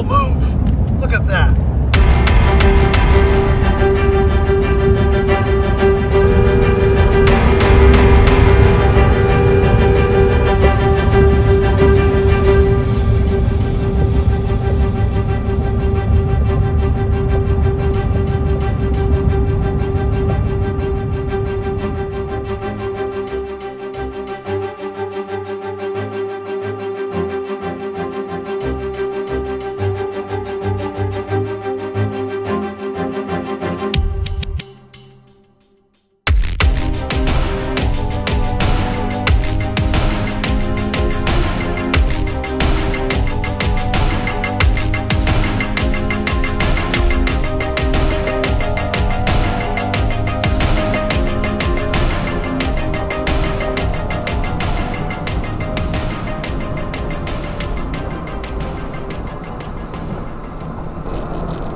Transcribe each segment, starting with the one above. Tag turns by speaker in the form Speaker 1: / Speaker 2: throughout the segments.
Speaker 1: wheel move. Look at that.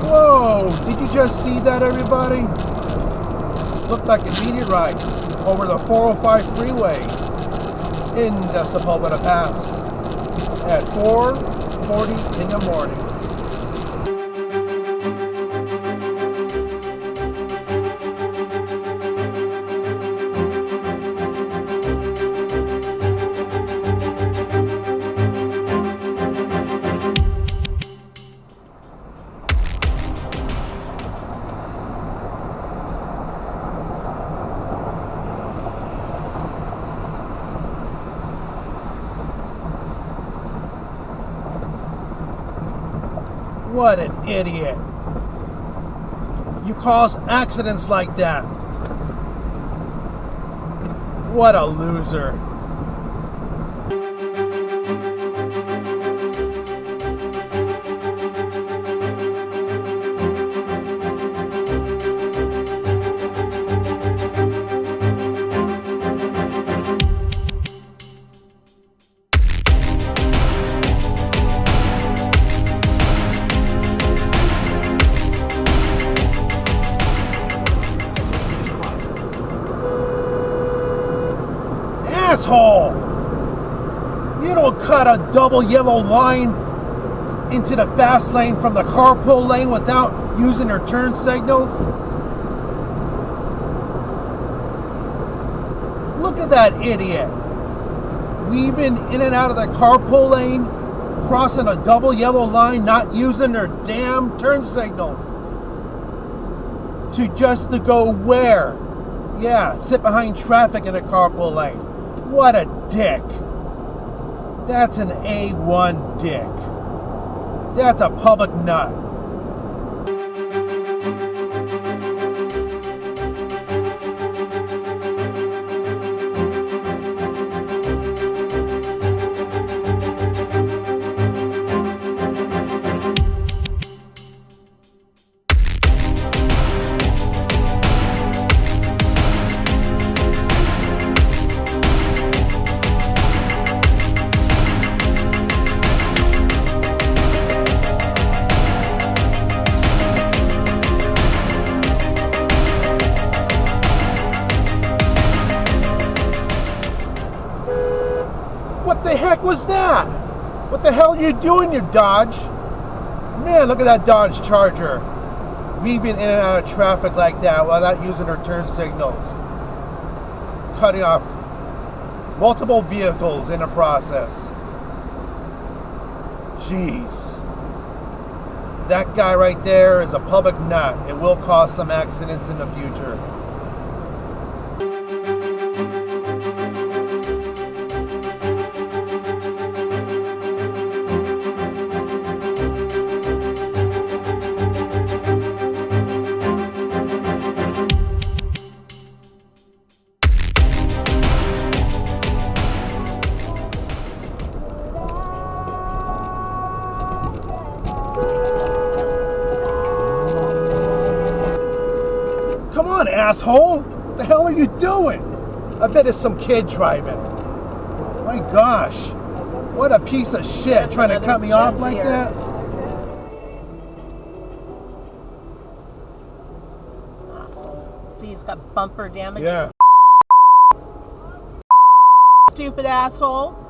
Speaker 1: Whoa, did you just see that, everybody? Looked like a meteorite over the 405 freeway in the Sepulveda Pass at 4:40 in the morning. What an idiot. You cause accidents like that. What a loser. Asshole! You don't cut a double yellow line into the fast lane from the carpool lane without using your turn signals. Look at that idiot. Weaving in and out of the carpool lane, crossing a double yellow line, not using their damn turn signals. To go where? Yeah, sit behind traffic in a carpool lane. What a dick. That's an A1 dick. That's a public nut. What the heck was that? What the hell are you doing, you Dodge? Man, look at that Dodge Charger. Weaving in and out of traffic like that without using her turn signals. Cutting off multiple vehicles in the process. Jeez. That guy right there is a public nut. It will cause some accidents in the future. Come on, asshole! What the hell are you doing? I bet it's some kid driving. My gosh. What a piece of shit, trying to cut me off like that.
Speaker 2: See, he's got bumper damage.
Speaker 1: Yeah.
Speaker 2: Stupid asshole.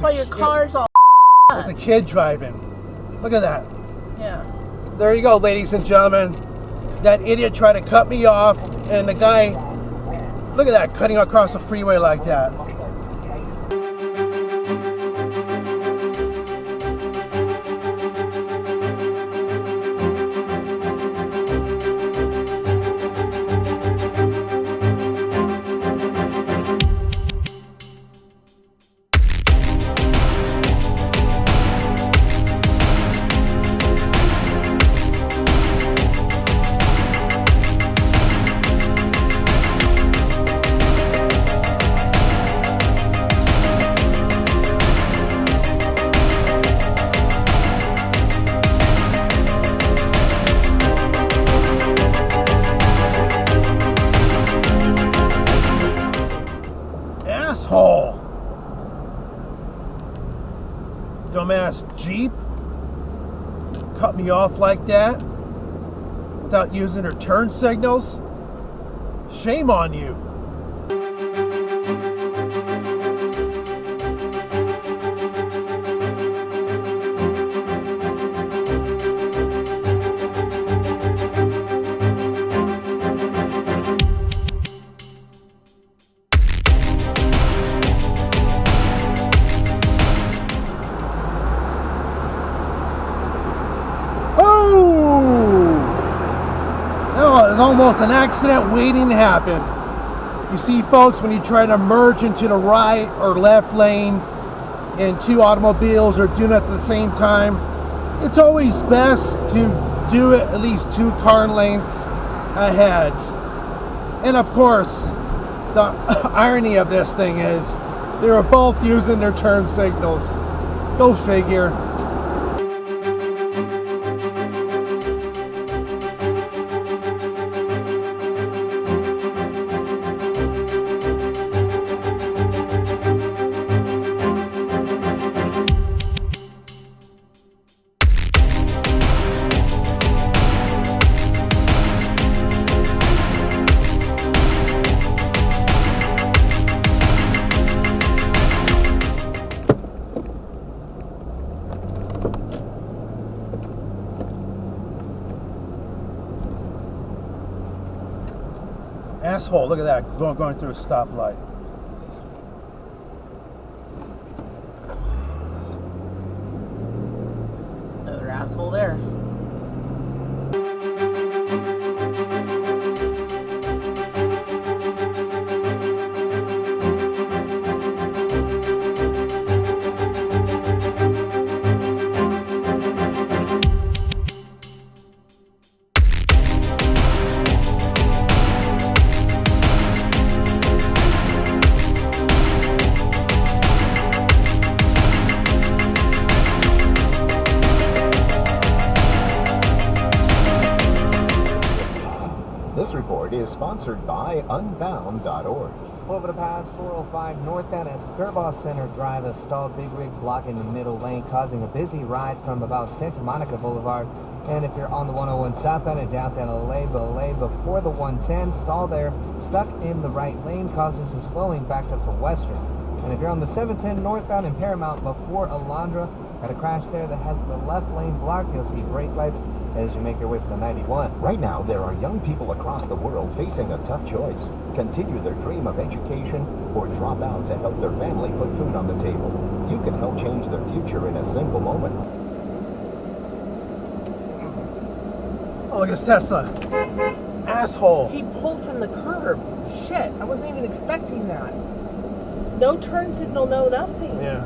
Speaker 2: why your car's all
Speaker 1: with the kid driving. Look at that.
Speaker 2: Yeah.
Speaker 1: There you go, ladies and gentlemen. That idiot tried to cut me off, and the guy, look at that, cutting across the freeway like that. Asshole. Dumbass Jeep. Cut me off like that without using her turn signals. Shame on you. It's almost an accident waiting to happen. You see, folks, when you try to merge into the right or left lane and two automobiles are doing it at the same time, it's always best to do it at least 2 car lengths ahead. And of course, the irony of this thing is they were both using their turn signals. Go figure. Asshole, look at that, going through a stoplight.
Speaker 2: Another asshole there.
Speaker 3: This report is sponsored by Unbound.org.
Speaker 4: Over the past 405 northbound at Skirball Center Drive, a stalled big rig blocking the middle lane, causing a busy ride from about Santa Monica Boulevard. And if you're on the 101 southbound in downtown LA before the 110, stall there, stuck in the right lane, causing some slowing backed up to Western. And if you're on the 710 northbound in Paramount before Alondra, got a crash there that has the left lane blocked. You'll see brake lights as you make your way for the 91.
Speaker 3: Right now, there are young people across the world facing a tough choice. Continue their dream of education or drop out to help their family put food on the table. You can help change their future in a single moment.
Speaker 1: Oh, look at this Tesla. Asshole.
Speaker 2: He pulled from the curb. Shit, I wasn't even expecting that. No turn signal, no nothing.
Speaker 1: Yeah.